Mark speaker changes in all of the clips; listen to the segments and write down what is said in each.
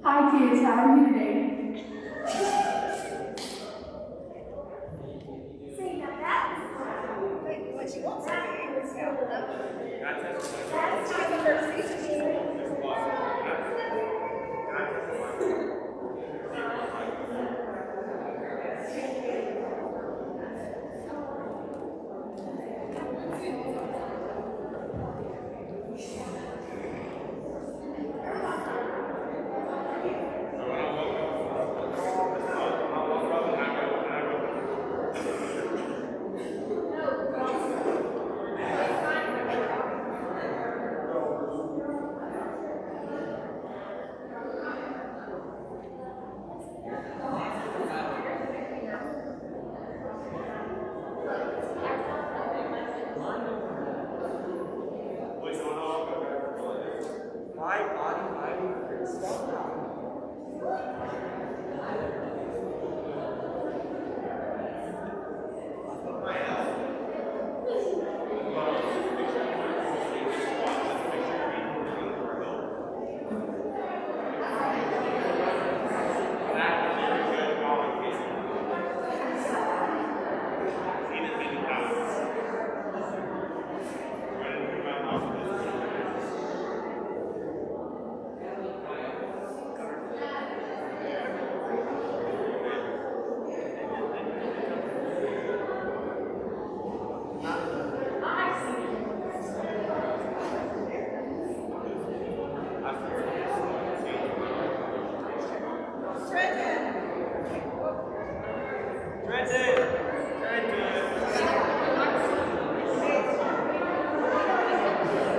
Speaker 1: Hi kids, how are you today?
Speaker 2: See, now that's what she wants to be. That's not the first season.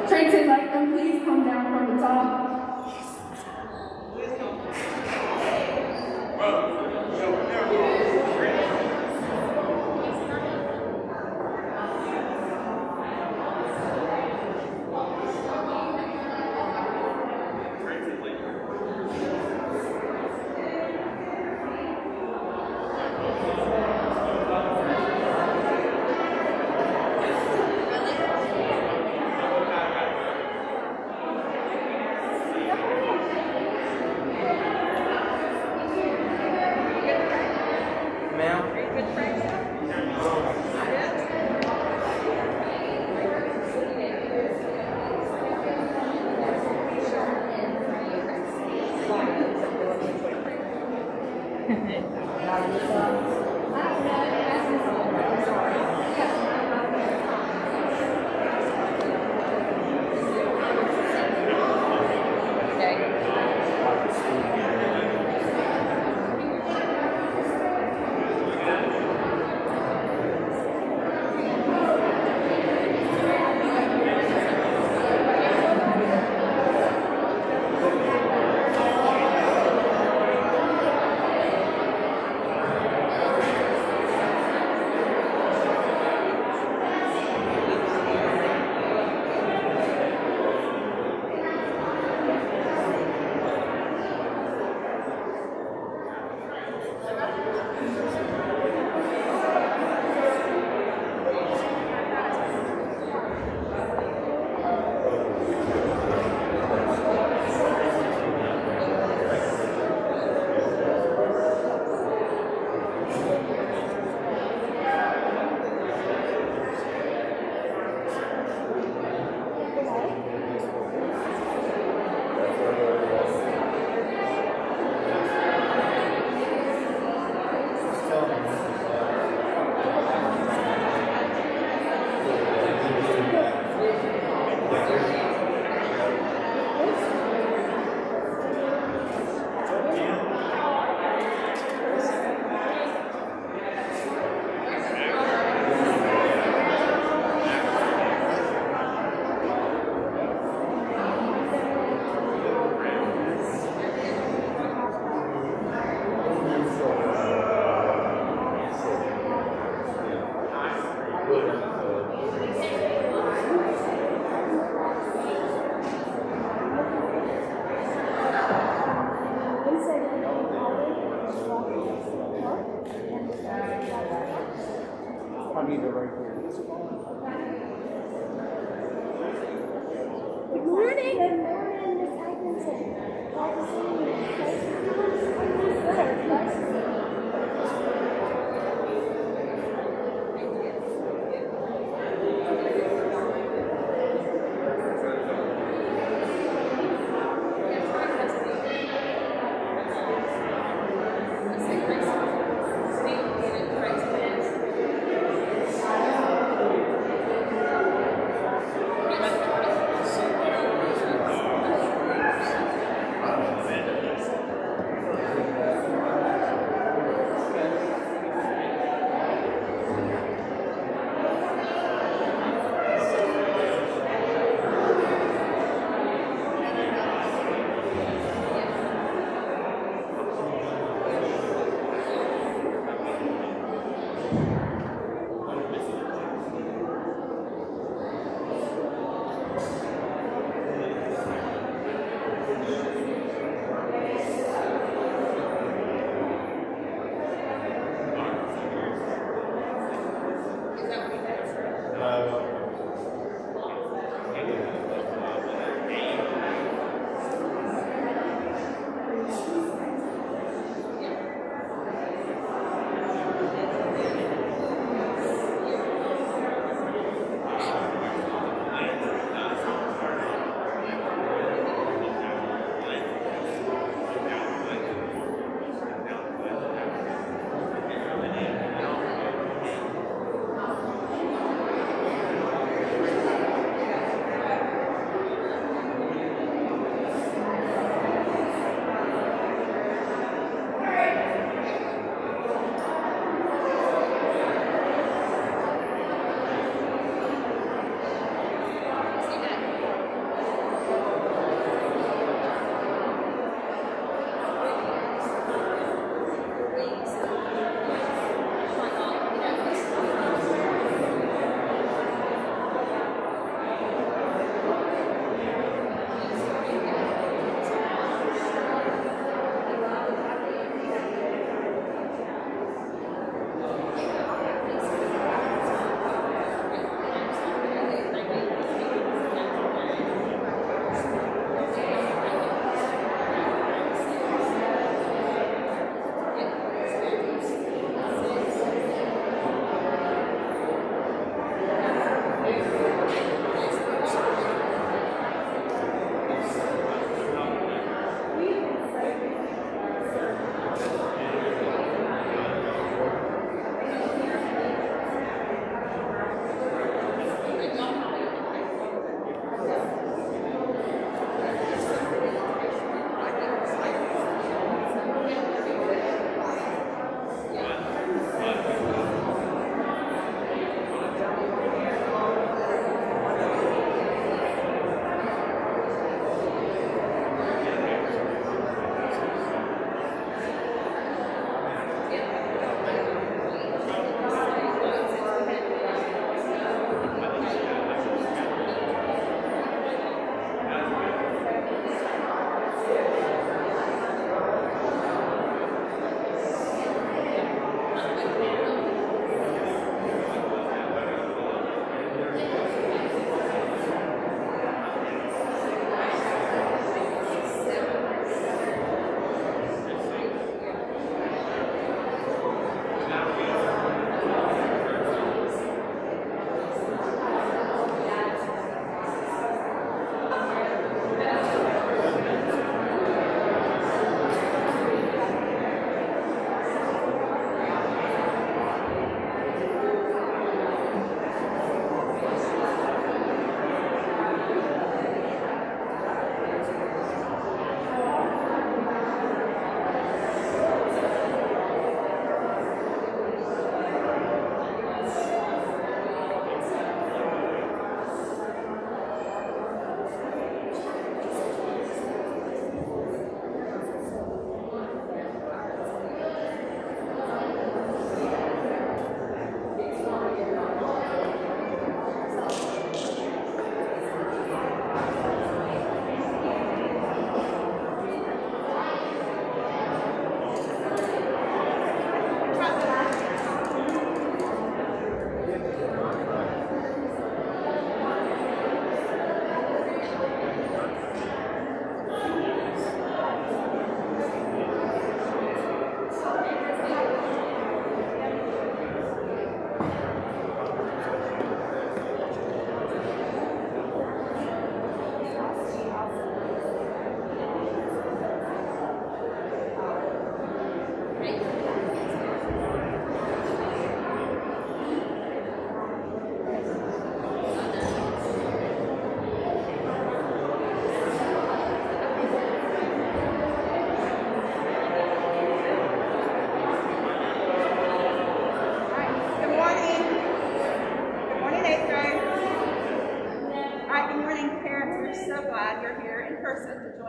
Speaker 1: Trenton, let them please come down from the top.
Speaker 2: I don't know.
Speaker 3: I need to right here.
Speaker 2: Good morning. Good morning, Miss Atkinson. Glad to see you. Nice to see you.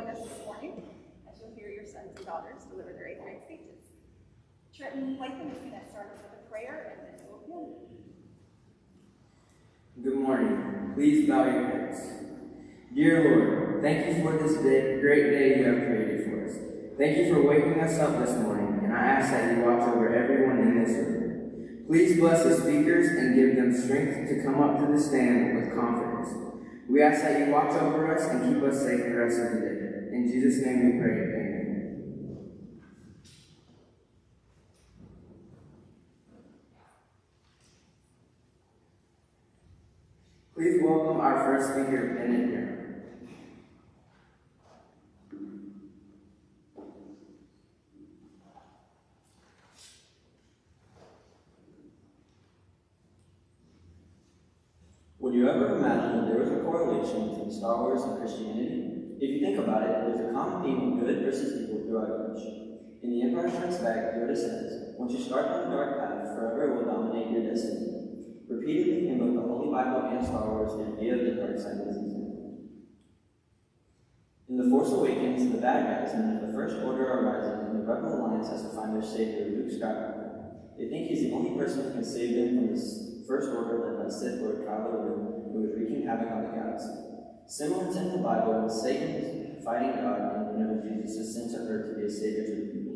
Speaker 2: us this morning as you'll hear your sons and daughters deliver their 8th grade speeches. Trenton Latham is going to start us with a prayer and then we'll begin.
Speaker 3: Good morning. Please bow your heads. Dear Lord, thank you for this great day you have created for us. Thank you for waking us up this morning, and I ask that you watch over everyone in this room. Please bless the speakers and give them strength to come up to the stand with confidence. We ask that you watch over us and keep us safe the rest of the day. In Jesus' name we pray, amen. Please welcome our first speaker, Bennett here.
Speaker 4: Would you ever imagine that there was a correlation between Star Wars and Christianity? If you think about it, there's a common theme of good versus evil throughout each. In The Empire Strikes Back, Yoda says, "Once you start on the dark path, forever will dominate your destiny." Repeatedly in both the Holy Bible and Star Wars, the idea of the dark side is examined. In The Force Awakens, the bad guys know that the First Order arises and the Rebel Alliance has to find their savior, Luke Skywalker. They think he's the only person who can save them from this First Order led by Sith Lord Kylo Ren, who is wreaking havoc on the galaxy. Similar to in the Bible, when Satan is fighting God and whenever Jesus is sent to earth to be a savior to the people.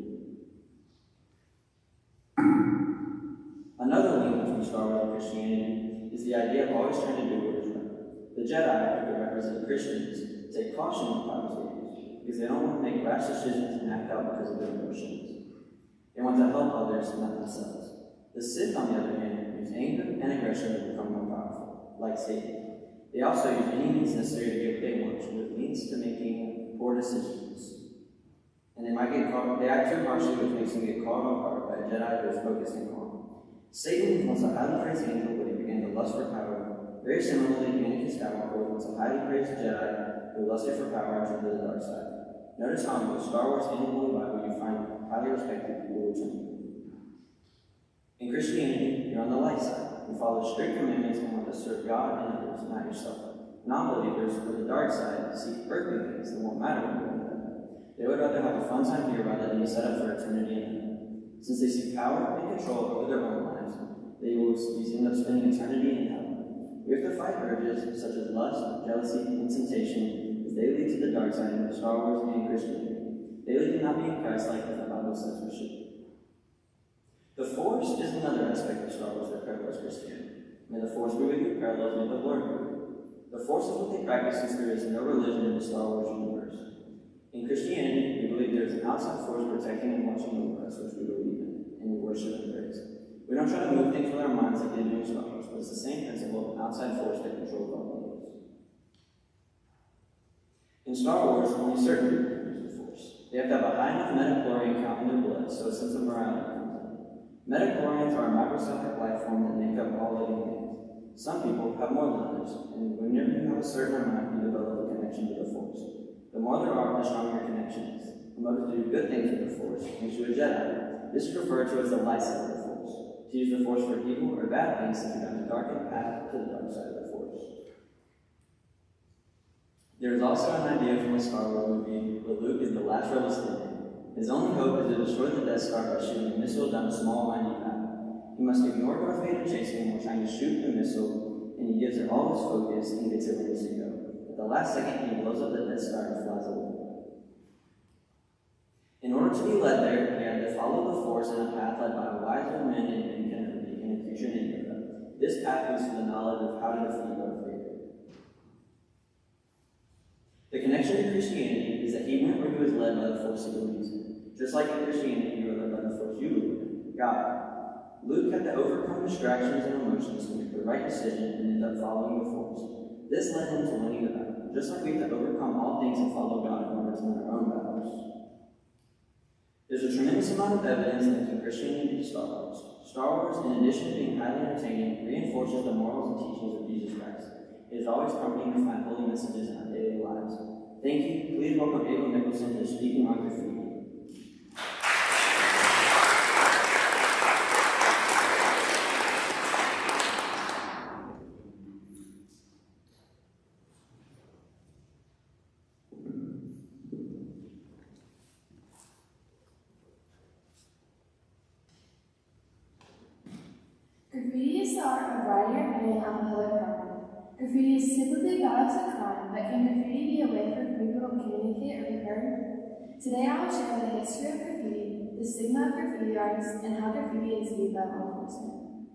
Speaker 4: Another link between Star Wars and Christianity is the idea of always trying to do what is right. The Jedi, who represent Christians, take caution with Bible statements because they don't want to make rash decisions and act out because of their emotions. They want to help others, not themselves. The Sith, on the other hand, use anger and aggression to become more powerful, like Satan. They also use any means necessary to get what they want, which leads to making poor decisions. And they act too harshly, which makes them get caught off guard by a Jedi who is focused and calm. Satan was once a highly praised angel, but he began to lust for power. Very similarly, Anakin Skywalker was once a highly praised Jedi who lusted for power and turned to the dark side. Notice how in both Star Wars and the Holy Bible you find highly respected people who turn. In Christianity, you're on the light side. You follow strict commandments and want to serve God and others, not yourself. Non-believers, or the dark side, seek earthly things that won't matter when you're in heaven. They would rather have a fun time here rather than be set up for eternity in heaven. Since they seek power and control over their own lives, they will end up spending eternity in hell. We have to fight urges such as lust, jealousy, and temptation as they lead to the dark side of Star Wars and Christianity. They lead to not being Christ-like as the Bible says we should. The Force is another aspect of Star Wars that parallels Christianity. May the Force be with you, parallels may the Lord be with you. The Force is what they practice since there is no religion in the Star Wars universe. In Christianity, we believe there is an outside force protecting and watching over us, which we believe in, and we worship and praise. We don't try to move things with our minds like they do in Star Wars, but it's the same principle of an outside force that controls all things. In Star Wars, only certain people can use the Force. They have to have a high enough metachlorian count in their blood, so a sense of morality. Metachlorians are a microscopic life form that make up all living things. Some people have more than others, and whenever you have a certain amount, you develop a connection to the Force. The more there are, the stronger your connection is. The motive to do good things with the Force makes you a Jedi. This is referred to as the light side of the Force. To use the Force for evil or bad things if you're on the darkened path to the dark side of the Force. There is also an idea from a Star Wars movie where Luke is the last rebel standing. His only hope is to destroy the Death Star by shooting a missile down a small windy path. He must ignore Darth Vader chasing him while trying to shoot the missile, and he gives it all his focus and gets it where he needs to go. At the last second, he blows up the Death Star and flies away. In order to be led there, he had to follow the Force in a path led by a wise old man named Ben Kenobi and a creature named Yoda. This path leads to the knowledge of how to defeat Darth Vader. The connection to Christianity is that he went where he was led by the Force he believes in. Just like in Christianity, you are led by the Force you believe in, God. Luke had to overcome distractions and emotions to make the right decision and end up following the Force. This led him to winning the battle, just like we have to overcome all things and follow God in order to win our own battles. There's a tremendous amount of evidence linking Christianity to Star Wars. Star Wars, in addition to being highly entertaining, reinforces the morals and teachings of Jesus Christ. It is always comforting to find holy messages in our daily lives. Thank you. Please welcome Abel Nicholson to Speaking on Graffiti.
Speaker 1: Graffiti is the art of writing or painting on a public property. Graffiti is typically thought of as a crime, but can graffiti be a way for people to communicate or be heard? Today I will share the history of graffiti, the stigma of graffiti artists, and how graffiti is viewed by law enforcement.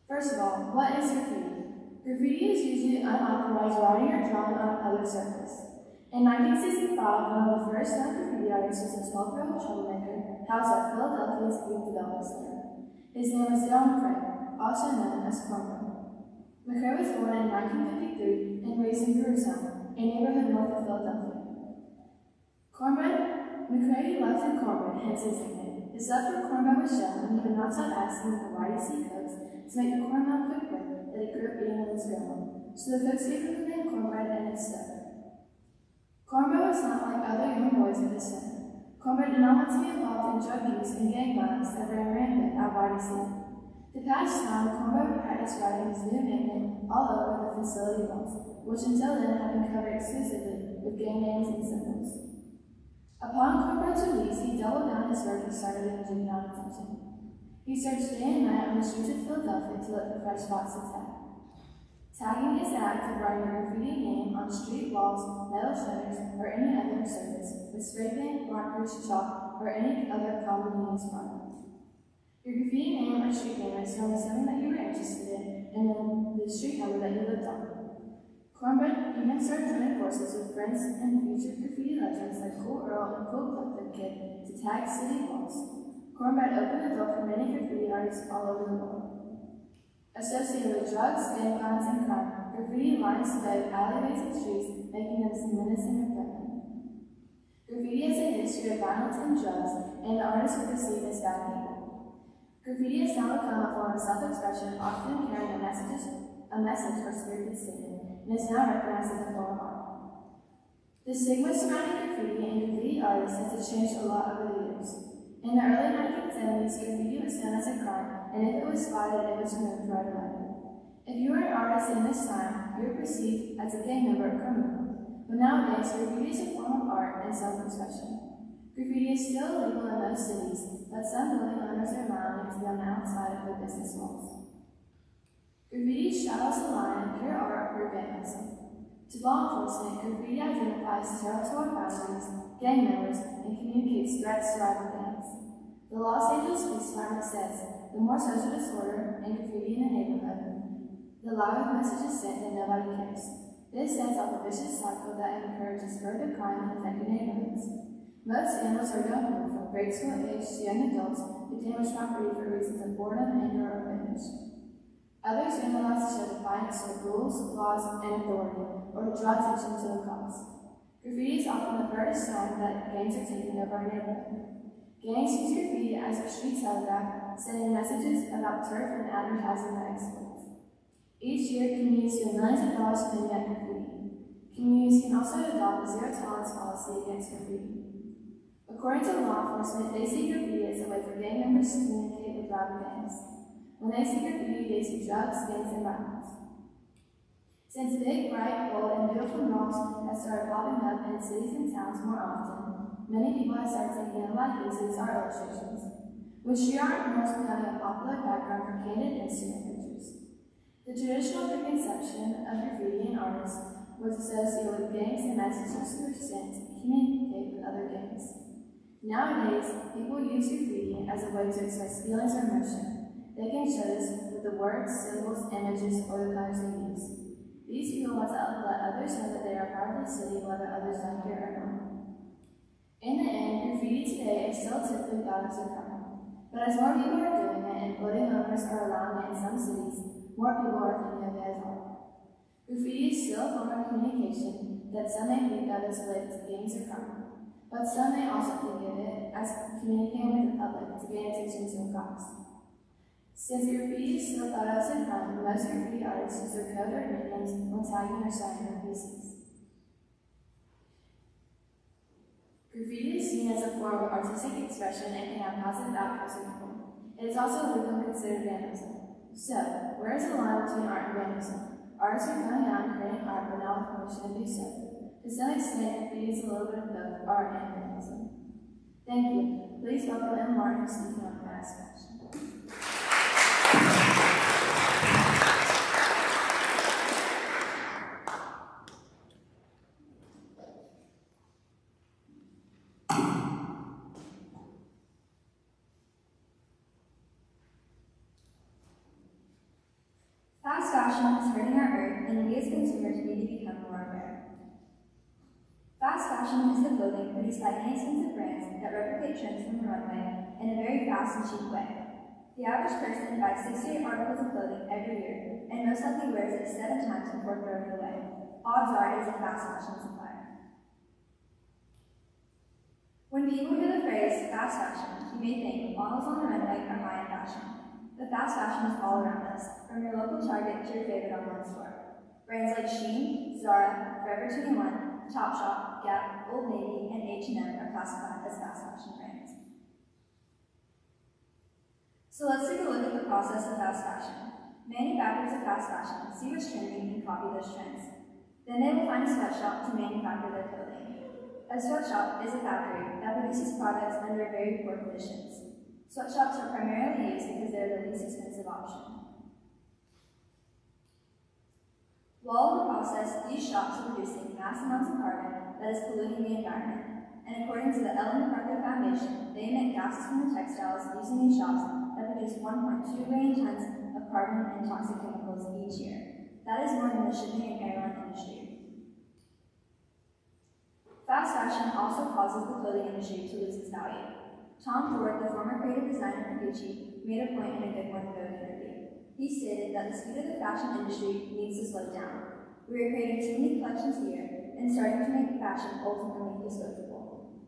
Speaker 1: First of all, what is graffiti? Graffiti is usually unauthorized writing or drawing on a public surface. In 1965, one of the first known graffiti artists was a 12-year-old troublemaker housed at Philadelphia's Youth Development Center. His name was McCray, also known as Cornbread. McCray was born in 1953 and raised in Jerusalem, a neighborhood north of Philadelphia. McCray loved in cornbread, hence his nickname. His love for cornbread was shown when he would not stop asking the variety he cooks to make the cornmeal quick bread that he grew up eating with his grandma, so the cooks gave him the name Cornbread and its stuck. Cornbread was not like other young boys at the center. Cornbread did not want to be involved in drug use and gang violence that ran rampant at YDC. To pass time, Cornbread would practice writing his new nickname all over the facility walls, which until then had been covered exclusively with gang names and symbols. Upon Cornbread's release, he doubled down his work and started in juvenile detention. He searched day and night on the streets of Philadelphia to look for fresh spots to tag. Tagging is the act of writing a graffiti name on street walls, metal shutters, or any other surface with spray paint, markers, chalk, or any other commonly used product. Your graffiti name or street name is known as something that you were interested in, and then the street number that you lived on. Cornbread even started joining forces with friends and featured graffiti legends like Cool Earl and Cool Clifton Kid to tag city walls. Cornbread opened the door for many graffiti artists all over the world. Associated with drugs, gang violence, and crime, graffiti lines today alleyways and streets, making them menacing and threatening. Graffiti has a history of violence and drugs, and the artists are perceived as bad people. Graffiti has now become a form of self-expression, often carrying a message or spirited statement, and is now recognized as a form of art. The stigma surrounding graffiti and graffiti artists has changed a lot over the years. In the early 1970s, graffiti was known as a crime, and if it was spotted, it was removed right away. If you were an artist in this time, you were perceived as a gang member or criminal. But nowadays, graffiti is a form of art and self-expression. Graffiti is still illegal in most cities, but some building owners are allowing it to be on the outside of their business walls. Graffiti straddles the line of pure art or vandalism. To law enforcement, graffiti identifies territorial boundaries, gang members, and communicates threats to rival gangs. The Los Angeles Police Department says, the more social disorder and graffiti in the neighborhood, the louder the message is sent and nobody cares. This sets off a vicious cycle that encourages further crime in affected neighborhoods. Most vandals are young people from grade school age to young adults who damage property for reasons of boredom, anger, or revenge. Others vandalize to show defiance to rules, laws, and authority, or to draw attention to the cause. Graffiti is often the first sign that gangs are taking over a neighborhood. Gangs use graffiti as a street telegraph, sending messages about turf and advertising their exploits. Each year, communities spend millions of dollars cleaning up graffiti. Communities can also adopt a zero-tolerance policy against graffiti. According to law enforcement, they see graffiti as a way for gang members to communicate with rival gangs. When they see graffiti, they see drugs, gangs, and violence. Since big, bright, bold, and beautiful murals have started popping up in cities and towns more often, many people have started taking a liking to these art illustrations, with street art murals becoming a popular background for candid Instagram pictures. The traditional preconception of graffiti and artists was associated with gangs and messages that were sent to communicate with other gangs. Nowadays, people use graffiti as a way to express feelings or emotion. They can show this with the words, symbols, images, or the colors they use. These people want to let others know that they are part of the city, whether others like it or not. In the end, graffiti today is still typically thought as a crime. But as more people are doing it and building owners are allowing it in some cities, more people are thinking of it as art. Graffiti is still a form of communication that some may think of as related to gangs or crime, but some may also think of it as communicating with the public to gain attention to a cause. Since graffiti is still thought of as a crime, most graffiti artists use their code or nicknames when tagging or signing their pieces. Graffiti is seen as a form of artistic expression and can have positive outcomes for people. It is also legal and considered vandalism. So, where is the line between art and vandalism? Artists are going out and creating art, but not with permission to do so. To some extent, graffiti is a little bit of both art and vandalism. Thank you. Please welcome M. Martin speaking on the last question.
Speaker 5: Fast fashion is hurting our earth, and we as consumers need to become more aware. Fast fashion is the clothing produced by inexpensive brands that replicate trends from the runway in a very fast and cheap way. The average person buys 68 articles of clothing every year, and most likely wears it 7 times before throwing it away. Odds are it is a fast fashion supplier. When people hear the phrase fast fashion, you may think models on the runway are high in fashion. But fast fashion is all around us, from your local Target to your favorite online store. Brands like Shein, Zara, Forever 21, Topshop, Gap, Old Navy, and H&M are classified as fast fashion brands. So let's take a look at the process of fast fashion. Manufacturers of fast fashion see what's trending and copy those trends. Then they will find a sweatshop to manufacture their clothing. A sweatshop is a factory that produces products under very poor conditions. Sweatshops are primarily used because they're the least expensive option. While in the process, these shops are producing mass amounts of carbon that is polluting the environment. And according to the Ellen MacArthur Foundation, they emit gases from the textiles used in these shops that produce 1.2 billion tons of carbon and toxic chemicals each year. That is more than the shipping and airline industry. Fast fashion also causes the clothing industry to lose its value. Tom Ford, the former creative designer for Gucci, made a point in a Good Morning Vogue interview. He stated that the speed of the fashion industry needs to slow down. We are creating too many collections a year and starting to make fashion ultimately disposable.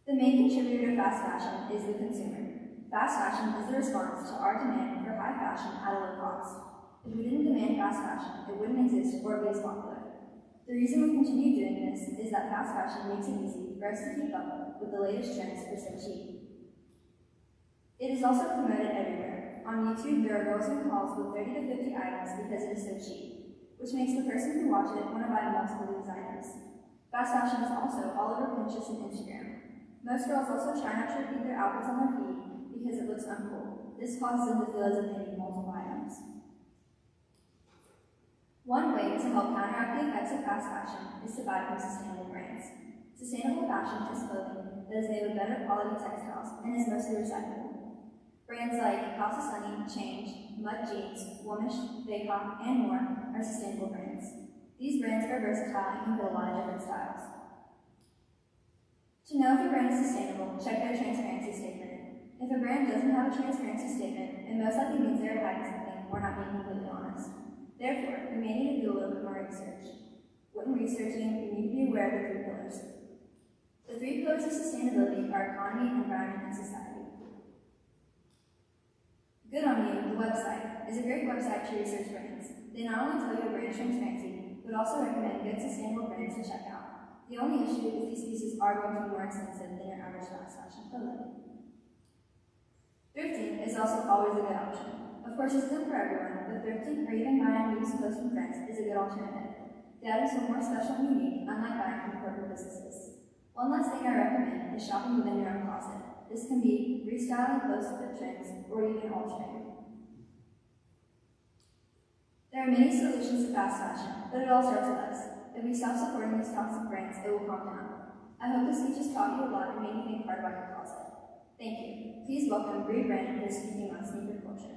Speaker 5: The main contributor to fast fashion is the consumer. Fast fashion is the response to our demand for high fashion at a low cost. If we didn't demand fast fashion, it wouldn't exist or be as popular. The reason we continue doing this is that fast fashion makes it easy for us to keep up with the latest trends for so cheap. It is also promoted everywhere. On YouTube, there are girls who hauls with 30 to 50 items because it is so cheap, which makes the person who watches it want to buy multiple of these items. Fast fashion is also all over Pinterest and Instagram. Most girls also try not to repeat their outfits on their feed because it looks uncool. This causes them to feel as if they need multiple items. One way to help counteract the effects of fast fashion is to buy from sustainable brands. Sustainable fashion is clothing that is made with better quality textiles and is mostly recyclable. Brands like House of Sunny, Change, Mud Jeans, Womish, Baycott, and more are sustainable brands. These brands are versatile and can fit a lot of different styles. To know if a brand is sustainable, check their transparency statement. If a brand doesn't have a transparency statement, it most likely means they are hiding something or not being completely honest. Therefore, we may need to do a little bit more research. When researching, we need to be aware of the 3 pillars. The 3 pillars of sustainability are economy, environment, and society. Good on You, the website, is a great website to research brands. They not only tell you a brand's transparency, but also recommend good sustainable brands to check out. The only issue is these pieces are going to be more expensive than your average fast fashion clothing. Thrifting is also always a good option. Of course, it's good for everyone, but thrifting or even buying used clothes from friends is a good alternative. The items are more special and unique, unlike buying from corporate businesses. One last thing I recommend is shopping within your own closet. This can be restyling clothes to fit trends or even altering. There are many solutions to fast fashion, but it all starts with us. If we stop supporting these toxic brands, it will calm down. I hope this speech has taught you a lot and made you think hard about your closet. Thank you. Please welcome Bree Brand, who is speaking on sneaker culture.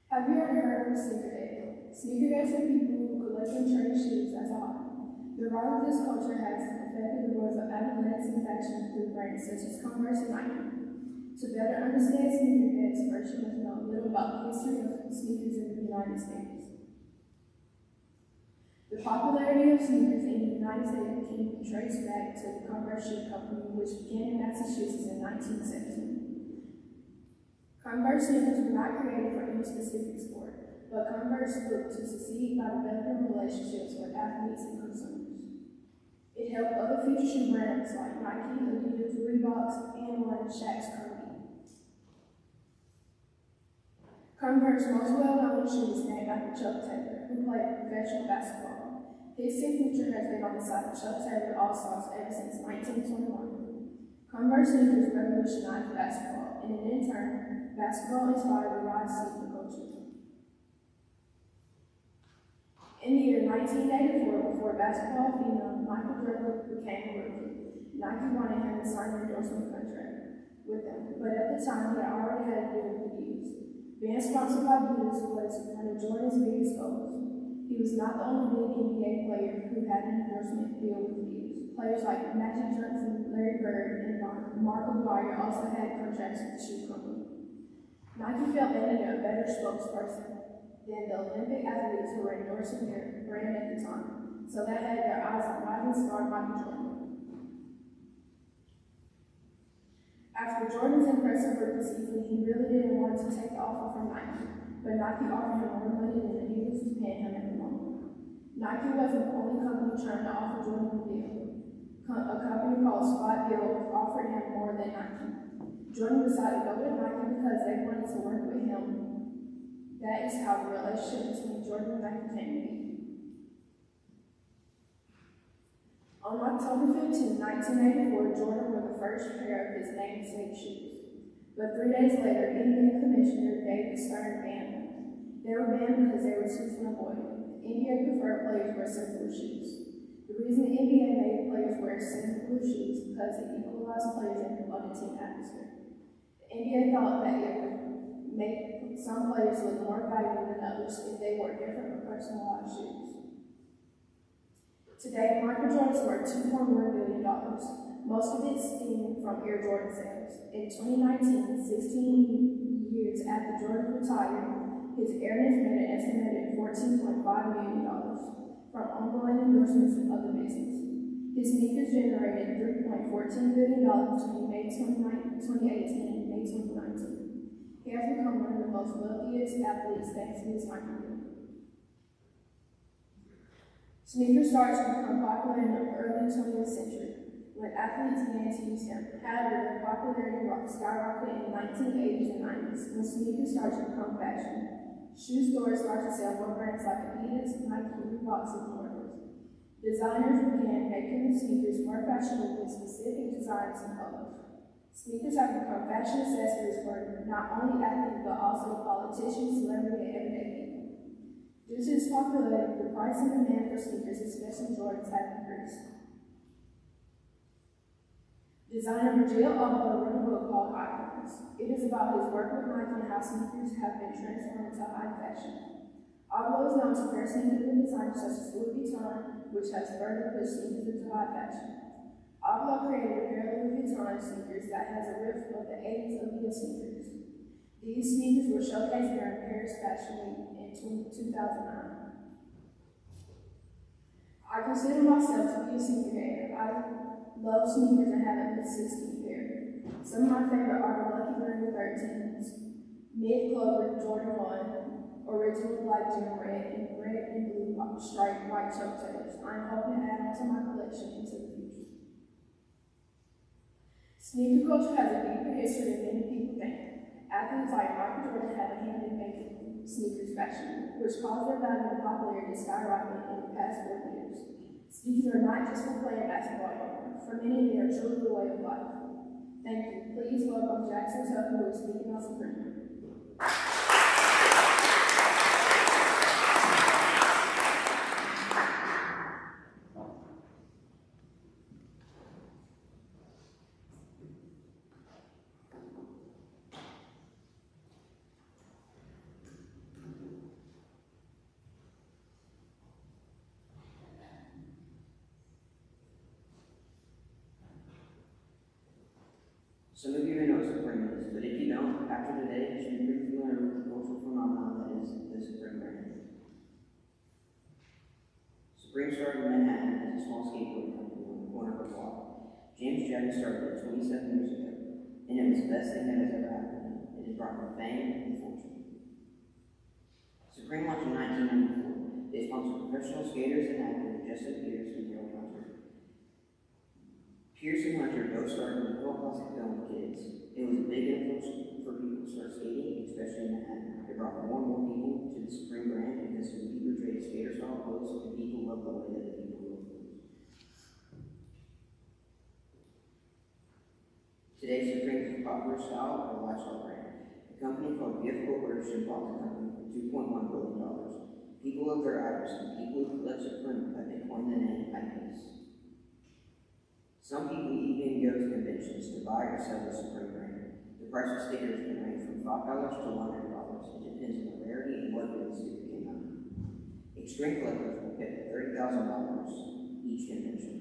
Speaker 1: Have you ever heard of a sneakerhead? Sneakerheads are people who collect and trade shoes as a hobby. The rise of this culture has affected the world of athletics and fashion through brands such as Converse and Nike. To better understand sneakerheads, first you must know a little about the history of sneakers in the United States. The popularity of sneakers in the United States can be traced back to the Converse shoe company, which began in Massachusetts in 1917. Converse sneakers were not created for any specific sport, but Converse looked to succeed by developing relationships with athletes and consumers. It helped other future shoe brands like Nike, Adidas, Reeboks, and one Shaq's Kobe. Converse's most well-known shoe is named after Chuck Taylor, who played professional basketball. His signature has been on the side of Chuck Taylor All-Stars ever since 1921. Converse sneakers revolutionized basketball, and in turn, basketball inspired the rise of sneaker culture. In the year 1984, before basketball phenom Michael Jordan became a rookie, Nike wanted him to sign an endorsement contract with them, but at the time he had already had a deal with Adidas. Being sponsored by Adidas was one of Jordan's biggest goals. He was not the only big NBA player who had an endorsement deal with Adidas. Players like Magic Johnson, Larry Bird, and Mark Aguirre also had contracts with the shoe company. Nike felt they needed a better spokesperson than the Olympic athletes who were endorsing their brand at the time, so they had their eyes on rising star Michael Jordan. After Jordan's impressive rookie season, he really didn't want to take the offer from Nike, but Nike offered him more money than Adidas was paying him at the moment. Nike wasn't the only company trying to offer Jordan a deal. A company called Spot Deal offered him more than Nike. Jordan decided to go with Nike because they wanted to work with him. That is how the relationship between Jordan and Nike came to be. On October 15, 1984, Jordan wore the first pair of his namesake shoes. But 3 days later, NBA Commissioner David Stern banned them. They were banned because they were too flamboyant. The NBA preferred players wear simple shoes. The reason the NBA made players wear simple shoes because it equalized players and promoted team atmosphere. The NBA thought that it would make some players look more valuable than others if they wore different or personalized shoes. Today, Michael Jordan's worth $2.1 billion. Most of it stemmed from Air Jordan sales. In 2019, 16 years after Jordan retired, his earnings made an estimated $14.5 million from ongoing endorsements of the business. His sneakers generated $3.14 billion between May 2018 and May 2019. He has become one of the most wealthiest athletes thanks to his Nike deal. Sneakers started to become popular in the early 20th century when athletes began to use them. However, their popularity skyrocketed in the 1980s and 90s when sneakers started to become fashion. Shoe stores started to sell more brands like Adidas, Nike, Reebok, and more. Designers began making the sneakers more fashionable with specific designs and colors. Sneakers have become fashion accessories for not only athletes but also politicians, celebrities, and everyday people. Due to its popularity, the price and demand for sneakers, especially Jordans, have increased. Designer Virgil Abloh wrote a book called Icons. It is about his work with Nike and how sneakers have been transformed into high fashion. Abloh is known to pair sneakers with designers such as Louis Vuitton, which has further pushed sneakers into high fashion. Abloh created a pair of Louis Vuitton sneakers that has a riff of the 80s Adidas sneakers. These sneakers were showcased during Paris Fashion Week in 2009. I consider myself to be a sneakerhead. I love sneakers and have at least 16 pair. Some of my favorite are the Lucky Brand 13s, Mid Clover Jordan 1, Original Black Gym Red, and Red and Blue Striped White Chuck Tails. I am hoping to add on to my collection into the future. Sneaker culture has a deeper history than many people think. Athletes like Michael Jordan had a hand in making sneakers fashionable, which caused their value and popularity to skyrocket in the past 4 years. Sneakers are not just for playing basketball anymore. For many, they are truly a way of life. Thank you. Please welcome Jackson Tucker, who is speaking on Supreme.
Speaker 4: Some of you may know what Supreme is, but if you don't, after today, you should be pretty familiar with the cultural phenomenon that is the Supreme brand. Supreme started in Manhattan as a small skateboard company on the corner of a block. James Chadwick started it 27 years ago, and it was the best thing that has ever happened to him. It has brought him fame and fortune. Supreme launched in 1994. They sponsored professional skaters and actors Justin Pierce and Harold Hunter. Pierce and Hunter both started in the cult classic film Kids. It was a big influence for people to start skating, especially in Manhattan. It brought more and more people to the Supreme brand because when people portrayed skater style clothes, and people loved the way that it
Speaker 6: popular style or lifestyle brand. A company called Gift Corporation bought the company for $2.1 billion. People love their items, and people who collect Supreme have been coined the name Hypebeast. Some people even go to conventions to buy or sell the Supreme brand. The price of stickers can range from $5 to $100. It depends on the rarity and what year the sticker came out. Extreme collectors will pay $30,000 each convention.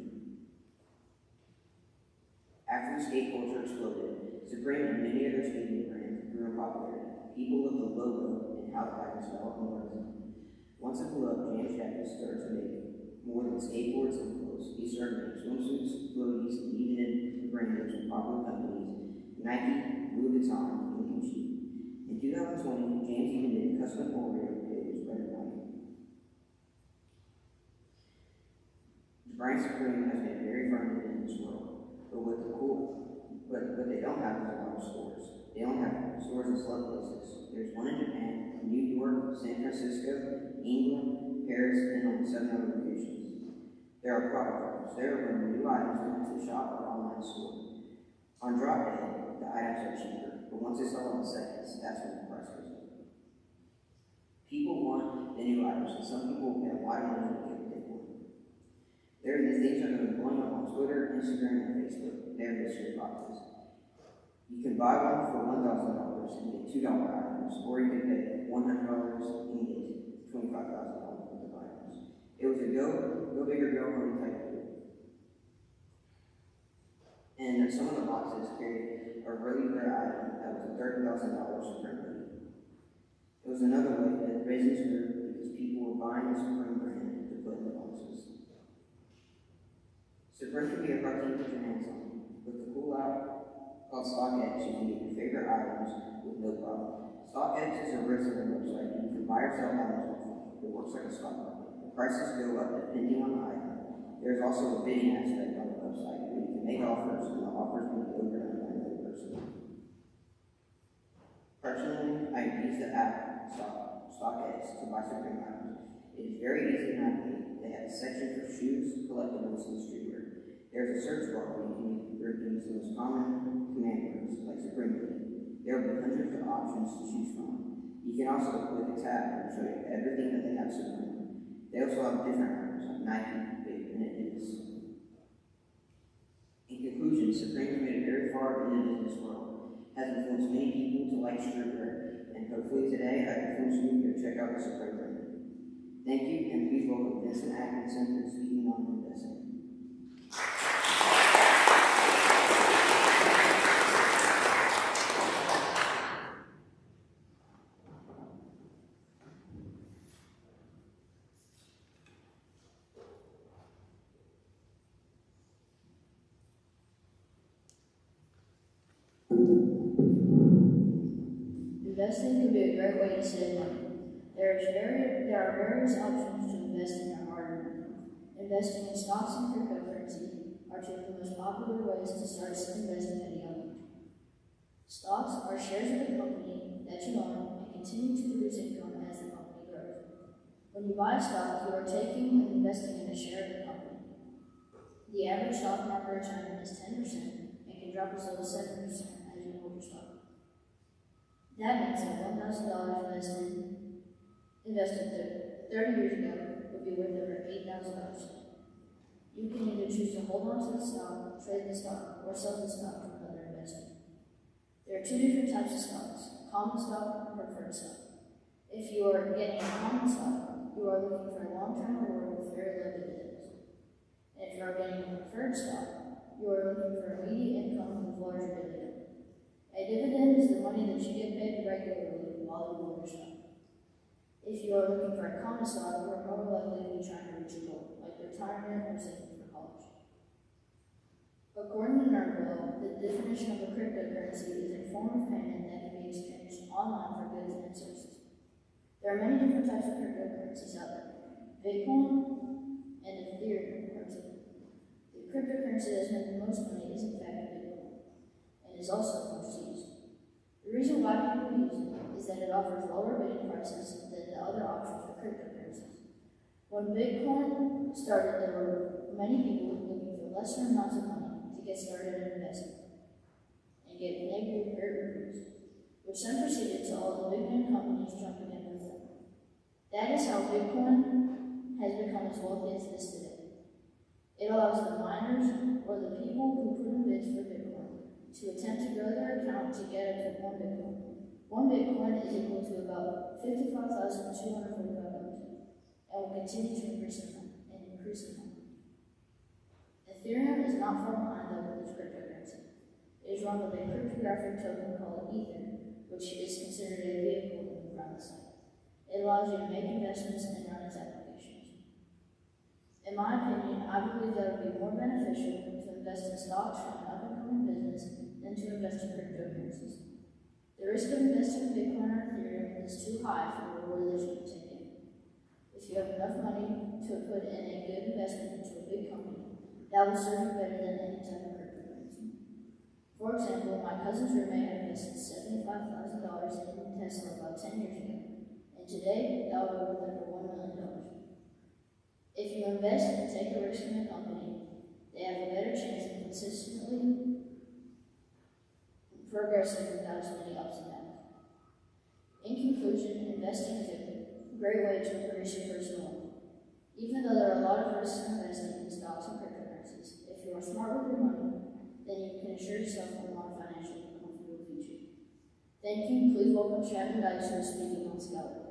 Speaker 6: After the skate culture exploded, Supreme and many other skating brands grew in popularity. People loved the logo and how the items felt and worked. Once it blew up, James Jackson started to make more than skateboards and clothes. He started to make swimsuits, floaties, and even in branded with popular companies Nike, Louis Vuitton, and Gucci. In 2020, James even did a custom Oreo pages red and white. The brand Supreme has been very firm in this world, but they don't have a lot of stores. They only have stores in select places. There's one in Japan, New York, San Francisco, England, Paris, and only 7 other locations. There are product drops. There are when new items come to the shop or online store. On drop day, the items are cheaper, but once they sell in seconds, that's when the price goes up. People want the new items, and some people will pay a lot of money to get what they want. There are these things that have been blowing up on Twitter, Instagram, and Facebook. They're mystery boxes. You can buy one for $1,000 and get $2 items, or you can pay $100 and get $25,000 worth of items. It was a go big or go home type of deal. And some of the boxes carried a really rare item that was a $30,000 Supreme hoodie. It was another way that the business grew because people were buying the Supreme brand to put in the boxes. Supreme can be a hard thing to get your hands on. With the cool app called StockX, you can get your favorite items with no problem. StockX is a resident website you can buy or sell items off. It works like a stock market. The prices go up depending on the item. There's also a bidding aspect on the website where you can make offers and the offers will be overdone by another person. Personally, I use the app StockX to buy Supreme items. It is very easy to navigate. They have a section for shoes, collectibles, and streetwear. There's a search bar where you can use the most common command words like Supreme hoodie. There will be hundreds of options to choose from. You can also click a tab and show you everything that they have Supreme. They also have different items like Nike, Big, and Adidas. In conclusion, Supreme has made it very far in the business world, has influenced many people to like streetwear, and hopefully today I influence you to check out the Supreme brand. Thank you, and please welcome Vincent Atkinson for speaking on investing.
Speaker 7: Investing can be a great way to save money. There are various options to invest in your hard-earned money. Investing in stocks and cryptocurrency are two of the most popular ways to start investing at a young age. Stocks are shares of the company that you own and continue to produce income as the company grows. When you buy a stock, you are taking and investing in a share of the company. The average stock market return is 10% and can drop as low as 7% as you hold your stock. That means that $1,000 invested 30 years ago would be worth over $8,000. You can either choose to hold on to the stock, trade the stock, or sell the stock to another investor. There are two different types of stocks, common stock and preferred stock. If you are getting a common stock, you are looking for a long-term reward with very low dividends. And if you are getting a preferred stock, you are looking for immediate income with larger dividends. A dividend is the money that you get paid regularly while you hold your stock. If you are looking for a common stock, you are more likely to be trying to reach a goal, like retirement or saving for college. According to NerdWallet, the definition of a cryptocurrency is a form of payment that can be exchanged online for goods and services. There are many different types of cryptocurrencies out there. Bitcoin and Ethereum currency. The cryptocurrency that has made the most money is in fact Bitcoin, and is also most used. The reason why people use it is that it offers lower bidding prices than the other options for cryptocurrencies. When Bitcoin started, there were many people looking for lesser amounts of money to get started in investing. And and get negative reviews, which then proceeded to all the big name companies jumping in with them. That is how Bitcoin has become as wealthy as it is today. It allows the miners, or the people who put in bids for Bitcoin, to attempt to grow their account to get up to 1 Bitcoin. 1 Bitcoin is equal to about $55,245 and will continue to increase in amount. Ethereum is not far behind though with its cryptocurrency. It is run with a cryptographic token called Ether, which is considered a vehicle to move around the site. It allows you to make investments and run its applications. In my opinion, I believe that it would be more beneficial to invest in stocks from an up-and-coming business than to invest in cryptocurrencies. The risk of investing in Bitcoin or Ethereum is too high for the reward that you can take in. If you have enough money to put in a good investment into a big company, that will serve you better than any type of cryptocurrency. For example, my cousin's roommate had invested $75,000 in Tesla about 10 years ago, and today that would be worth over $1 million. If you invest and take a risk in a company, they have a better chance of consistently progressing without as many ups and downs. In conclusion, investing is a great way to increase your personal wealth. Even though there are a lot of risks in investing in stocks and cryptocurrencies, if you are smart with your money, then you can assure yourself a more financially comfortable future. Thank you. Please welcome Chapman Dykes who is speaking on Scholar.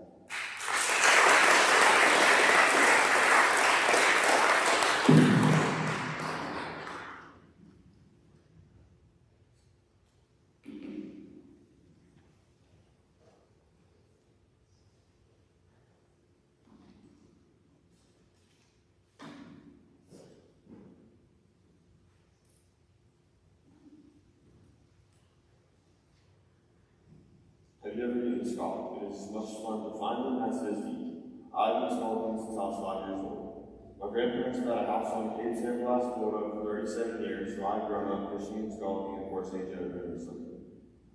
Speaker 8: Have you ever been a scholar? It is as much fun to find them as it is to eat. I've been scholarship since I was 5 years old. My grandparents have had a house on Cape San Blas, Florida for 37 years, so I've grown up fishing and scalding at Port St. Joe during the summer.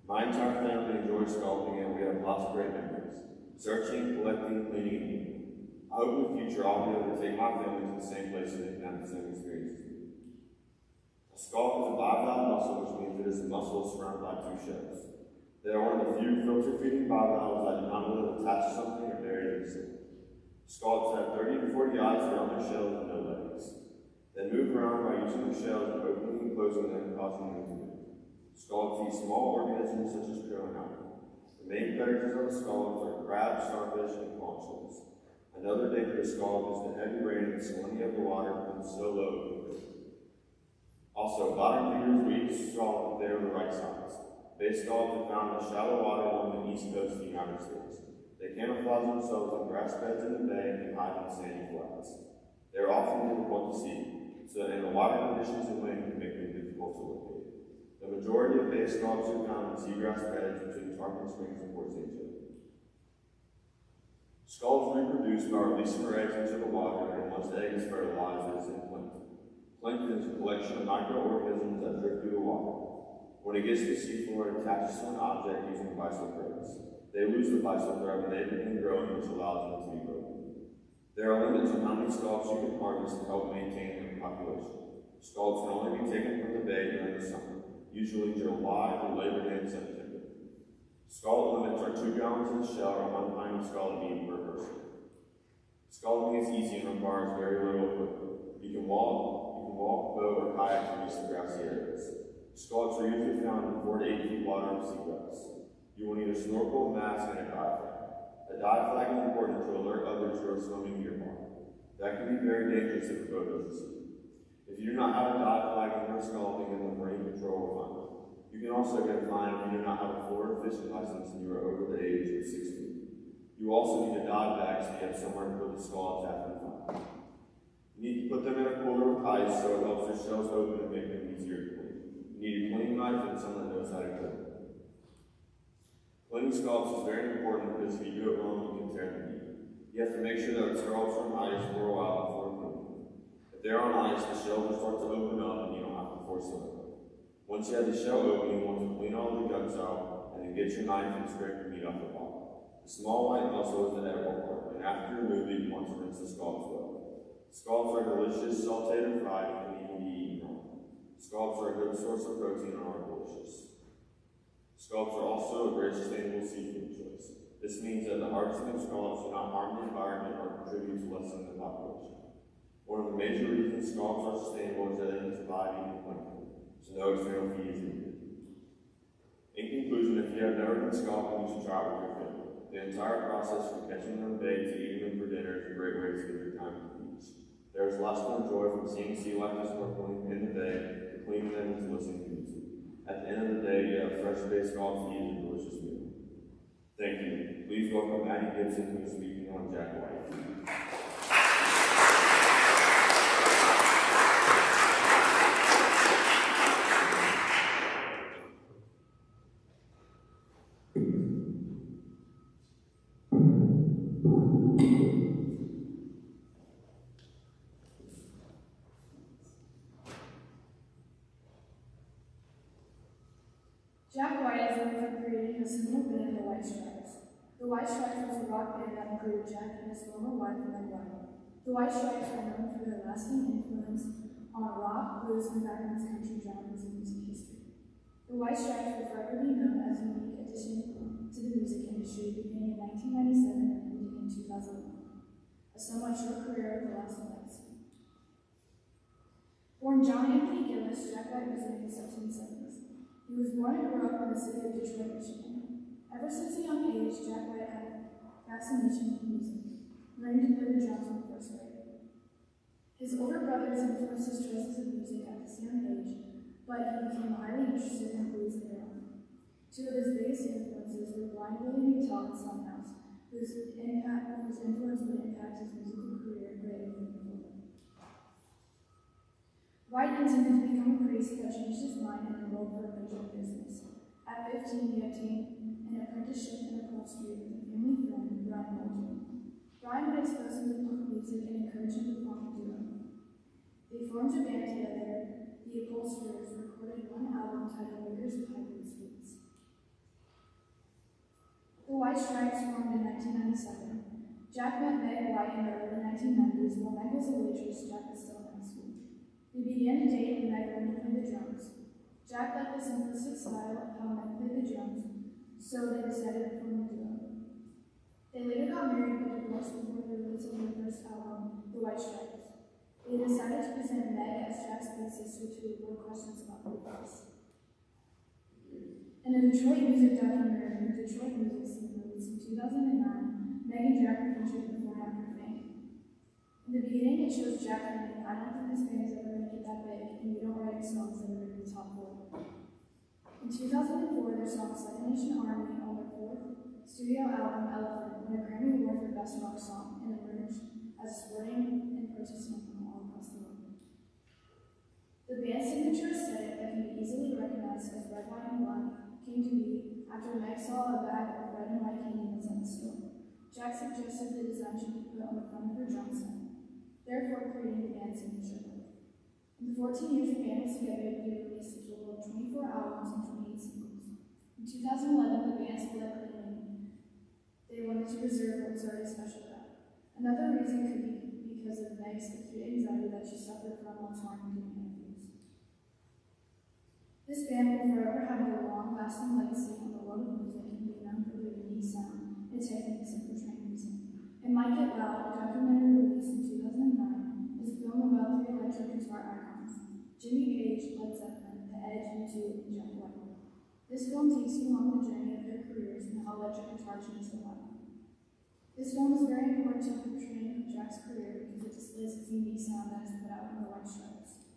Speaker 8: My entire family enjoys scalding and we have lots of great memories. Searching, collecting, cleaning, and eating. I hope in the future I'll be able to take my family to the same places and have the same experiences. A scald is a bivalve muscle, which means it is a muscle surrounded by 2 shells. They are one of the few filter-feeding bivalves that do not live attached to something or buried in the sea. Scallops have 30 to 40 eyes around their shells and no legs. They move around by using their shells and opening and closing them, causing them to move. Scallops eat small organisms such as krill and algae. The main predators of the scallops are crabs, starfish, and conchs. Another danger of scallop is the heavy rain and salinity of the water becomes so low it can break. Also, bottom feeders will eat scallop if they are the right size. Bay scallops are found in shallow water along the east coast of the United States. They camouflage themselves in grass beds in the bay and hide in sandy flats. They are often difficult to see, and the water conditions and wind can make them difficult to locate. The majority of bay scallops are found in seagrass beds between Tarpon Springs and Port St. Joe. Scallops reproduce by releasing their eggs into the water, and once the egg is fertilized, it is in plankton. Plankton is a collection of microorganisms that drift through the water. When it gets to the seafloor, it attaches to an object using bisel threads. They lose the bisel thread when they begin growing, which allows them to be broken. There are limits on how many scallops you can harvest to help maintain their population. Scallops can only be taken from the bay during the summer, usually July through Labor Day in September. Scallop limits are 2 gallons in the shell or 1 pint of scallop eaten per person. Scalloping is easy and requires very little equipment. You can walk, boat, or kayak to reach the grassy areas. Scallops are usually found in 4 to 8 feet water of seagrass. You will need a snorkel, mask, and a dive flag. A dive flag is important to alert others who are swimming nearby. That can be very dangerous if the boat doesn't see. If you do not have a dive flag and are scalloping, then the Marine Patrol will find you. You can also get a fine if you do not have a Florida fishing license and you are over the age of 16. You also need a dive bag so you have somewhere to put the scallops after the fine. You need to put them in a cooler with ice so it helps their shells open and make them easier to clean. You need a cleaning knife and someone that knows how to clean them. Cleaning scallops is very important because if you do it wrong, you can tear them deep. You have to make sure that the scallops are on ice for a while before cleaning them. If they're on ice, the shell will start to open up and you don't have to force them open. Once you have the shell open, you want to clean all the guts out and then get your knife and scrape the meat off the bottom. The small white muscle is the edible part, and after you remove it, you want to rinse the scallops well. Scallops are delicious, sauteed or fried, and can even be eaten raw. Scallops are a good source of protein and are delicious. Scallops are also a great sustainable seafood choice. This means that the harvesting of scallops do not harm the environment or contribute to lessening the population. One of the major reasons scallops are sustainable is that they can survive even plentifully, so no external feed is needed. In conclusion, if you have never been scalloping, you should try it with your family. The entire process from catching them baked to eating them for dinner is a great way to spend your time with the beach. There is lots to enjoy from seeing sea life to snorkeling in the bay, to cleaning them and to listening to music. At the end of the day, you have fresh baked scallops to eat and a delicious meal. Thank you. Please welcome Maddie Gibson, who is speaking on Jack White.
Speaker 1: Jack White is known for creating a single band, the White Stripes. The White Stripes was a rock band that included Jack and his former wife, Meg White. The White Stripes are known for their lasting influence on rock, blues, and backwoods country genres in music history. The White Stripes will forever be known as a unique addition to the music industry, beginning in 1997 and ending in 2001. A somewhat short career with a lasting legacy. Born John Anthony Gillis, Jack White was in the 1770s. He was born and grew up in the city of Detroit, Michigan. Ever since a young age, Jack White had a fascination with music, learning to play the drums in the first grade. His older brothers influenced his choices of music at this young age, but he became highly interested in blues later on. Two of his biggest influences were Blind Willie McTell and Sunhouse, whose influence would impact his musical career greatly moving forward. White intended to become a priest, but changed his mind and enrolled for a major business. At 15, he obtained an apprenticeship in upholstery with a family friend, Brian Bolger. Brian would expose him to punk music and encourage him to form a duo. They formed a band together. The Upholsterers recorded one album titled Wiggers, Pipe, and Sweets. The White Stripes formed in 1997. Jack met Meg White in the early 1990s. While Meg was a waitress, Jack was still in high school. They began to date when Meg learned to play the drums. Jack liked the simplistic style of how Meg played the drums, so they decided to form a duo. They later got married but divorced before the release of their first album, The White Stripes. They decided to present Meg as Jack's big sister to avoid questions about the divorce. In a Detroit music documentary, The Detroit Music Scene, released in 2009, Meg and Jack were featured before after fame. In the beginning, it shows Jack saying, "I don't think this band's ever going to get that big, and we don't write songs that are in the top 40. In 2004, their song Second Nation Army on their fourth studio album, Elephant, won a Grammy Award for Best Rock Song and emerged as a sporting and protest anthem all across the world. The band's signature aesthetic that can be easily recognized as red, white, and black came to be after Meg saw a bag of red and white candy at the store. Jack suggested the design should be put on the front of her drum set, therefore creating the band's signature look. In the 14 years the band was together, they released a total of 24 albums and 28 singles. In 2011, the band split, claiming they wanted to preserve what was already special about it. Another reason could be because of Meg's acute anxiety that she suffered from while touring and doing interviews. This band will forever have a long-lasting legacy in the world of music and be known for their unique sound and techniques in portraying music. It Might Get Loud, a documentary released in 2009, is a film about three electric guitar icons, Jimmy Page, Led Zeppelin, The Edge, U2, and Jack White. This film takes you along the journey of their careers and how electric guitar changed their life. This film is very important to portraying Jack's career because it displays his unique sound that is put out in the White Stripes.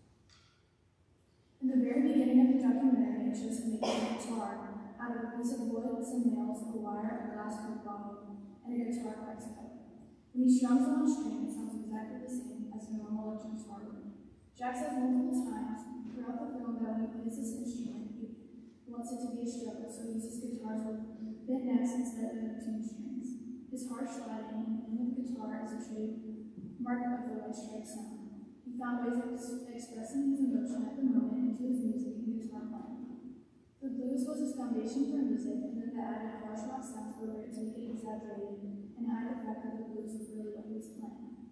Speaker 1: In the very beginning of the documentary, it shows him making a guitar out of a piece of wood, some nails, a wire, a glass Coke bottle, and a guitar effects pedal. When he strums it on string, it sounds exactly the same as a normal electric guitar would. Jack says multiple times throughout the film that when he plays this instrument, he wants it to be a struggle, so he uses guitars with bent necks instead of tuned strings. His harsh sliding and the end of the guitar is a trademark of the White Stripes sound. He found ways of expressing his emotion at the moment into his music and guitar playing. The blues was his foundation for music, and then the added harsh rock sounds were there to make it exaggerated and hide the fact that the blues was really what he was playing.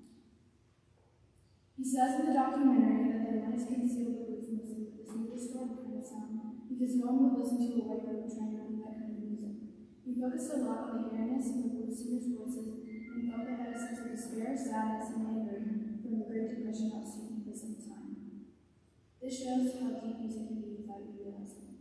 Speaker 1: He says in the documentary that the they might conceal the blues music with this new distorted kind of sound, because no one would listen to a white girl trying to do that kind of music. He focused a lot on the airiness of the blues singers' voices and felt they had a sense of despair, sadness, and anger from the Great Depression that was taking place at the time. This shows how deep music can be without you realizing.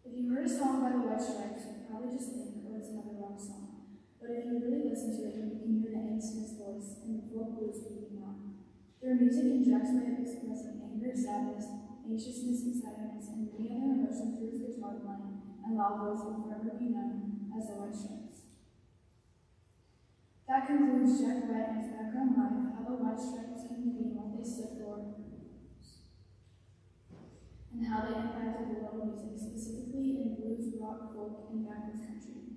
Speaker 1: If you heard a song by the White Stripes, you'd probably just think, oh, it's another rock song. But if you really listen to it, you can hear the angst in his voice and the folk blues beating on. Their music injects way of expressing anger, sadness, anxiousness, and sadness, and many other emotions through his guitar playing and loud voice will forever be known as the White Stripes. That concludes Jack White and his background life, how the White Stripes came to be and what they stood for, and how they impacted the world of music, specifically in blues, rock, folk, and backwoods country.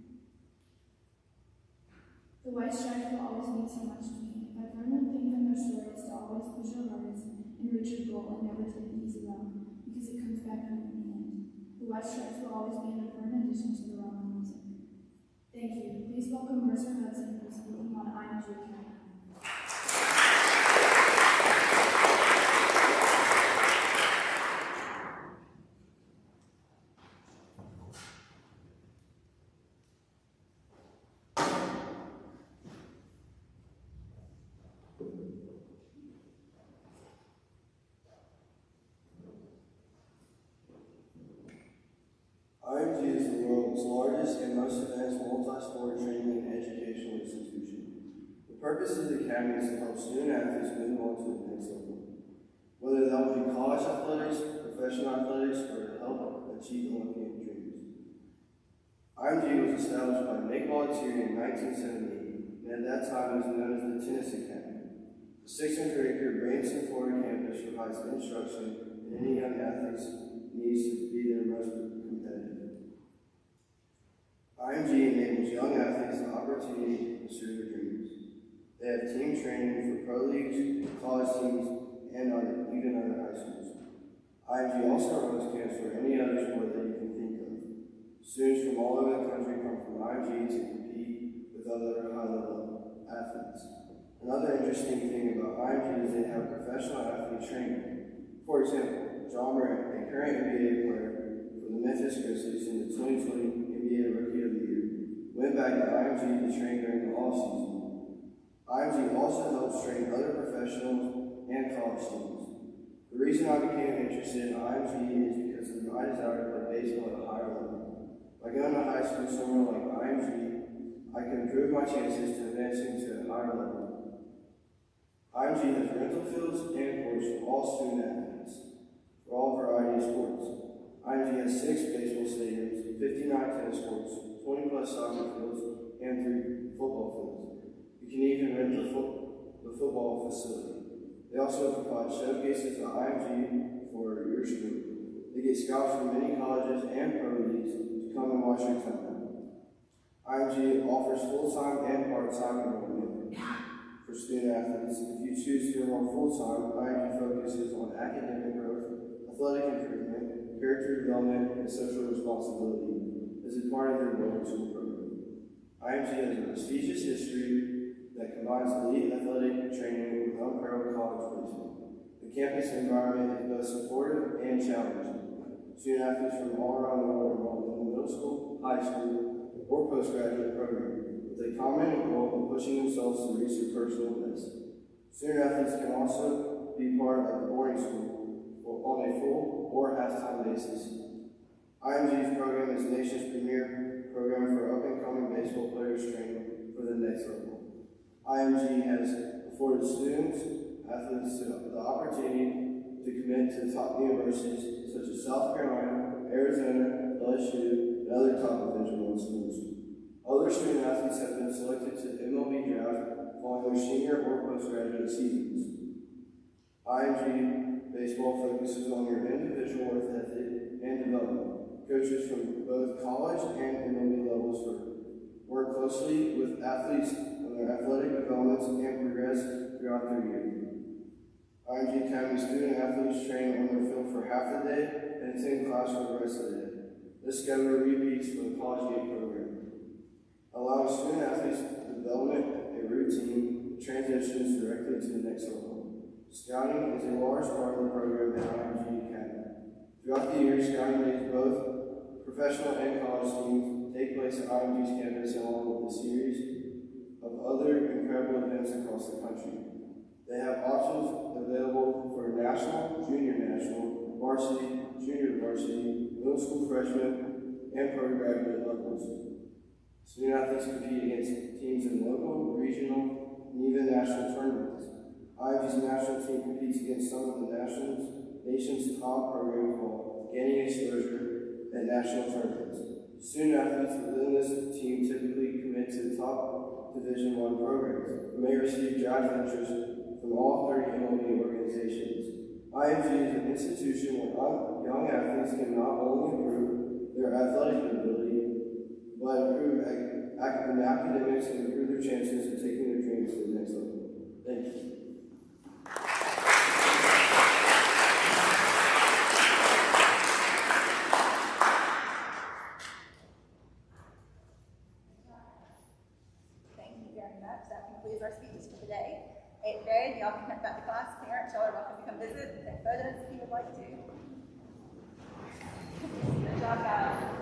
Speaker 1: The White Stripes will always mean so much to me. If I've learned one thing from their story, is to always push your limits and reach your goal and never take the easy route, because it comes back home in the end. The White Stripes will always be an important addition to the realm of music. Thank you. Please welcome Mercer Hudson, who is speaking on I Am Judah.
Speaker 9: IMG is the world's largest and most advanced multi-sport training and educational institution. The purpose of the Academy is to help student athletes move on to the next level. Whether that will be college athletics, professional athletics, or to help achieve Olympic dreams. IMG was established by Nick Bollettieri in 1978, and at that time was known as the Tennis Academy. The 600-acre Branson, Florida campus provides instruction that any young athlete needs to be their most competitive. IMG enables young athletes the opportunity to pursue their dreams. They have team training for pro leagues, college teams, and even other high schools. IMG also runs camps for any other sport that you can think of. Students from all over the country come from IMG to compete with other high-level athletes. Another interesting thing about IMG is they have professional athlete training. For example, John Morant, a current NBA player for the Memphis Grizzlies in the 2020 NBA Rookie of the Year, went back to IMG to train during the off-season. IMG also helps train other professionals and college teams. The reason I became interested in IMG is because of my desire to play baseball at a higher level. By going to high school somewhere like IMG, I can improve my chances to advancing to a higher level. IMG has rental fields and courts for all student athletes, for all variety of sports. IMG has 6 baseball stadiums, 59 tennis courts, 20+ soccer fields, and 3 football fields. You can even rent the football facility. They also provide showcases at IMG for your school. They get scouts from many colleges and pro leagues to come and watch your tournament. IMG offers full-time and part-time enrollment for student athletes. If you choose to enroll full-time, IMG focuses on academic growth, athletic improvement, character development, and social responsibility as a part of their boarding school program. IMG has a prestigious history that combines elite athletic training with unparalleled college placement. The campus environment is both supportive and challenging. Student athletes from all around the world enroll in the middle school, high school, or postgraduate program with a common goal of pushing themselves to reach their personal best. Student athletes can also be part of the boarding school on a full or half-time basis. IMG's program is the nation's premier program for up-and-coming baseball players training for the next level. IMG has afforded students, athletes, the opportunity to commit to top universities such as South Carolina, Arizona, LSU, and other top Division I schools. Other student athletes have been selected to the MLB draft following their senior or postgraduate seasons. IMG baseball focuses on your individual work ethic and development. Coaches from both college and MLB levels work closely with athletes on their athletic developments and progress throughout their year. IMG Academy student athletes train on their field for half the day and attend class for the rest of the day. This schedule repeats for the College Gate program, allowing student athletes to develop a routine that transitions directly to the next level. Scouting is a large part of the program at IMG Academy. Throughout the year, Scouting days, both professional and college teams, take place at IMG's campus along with a series of other incredible events across the country. They have options available for national, junior national, varsity, junior varsity, middle school freshman, and postgraduate levels. Student athletes compete against teams in local, regional, and even national tournaments. IMG's national team competes against some of the nation's top programs while gaining exposure at national tournaments. Student athletes within this team typically commit to the top Division I programs and may receive draft interest from all 30 MLB organizations. IMG is an institution where young athletes can not only improve their athletic ability, but improve academics and improve their chances of taking their dreams to the next level. Thank you.
Speaker 2: Thank you very much. That concludes our speeches for the day. 8th grade, y'all can head back to class. Parents, y'all are welcome to come visit and take photos if you would like to. Good job, guys.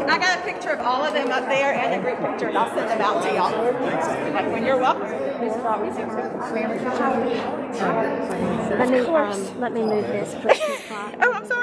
Speaker 2: I got a picture of all of them up there and a group picture, and I'll send them out to y'all. Like when you're welcome.
Speaker 10: Let me move this.
Speaker 2: Oh, I'm sorry.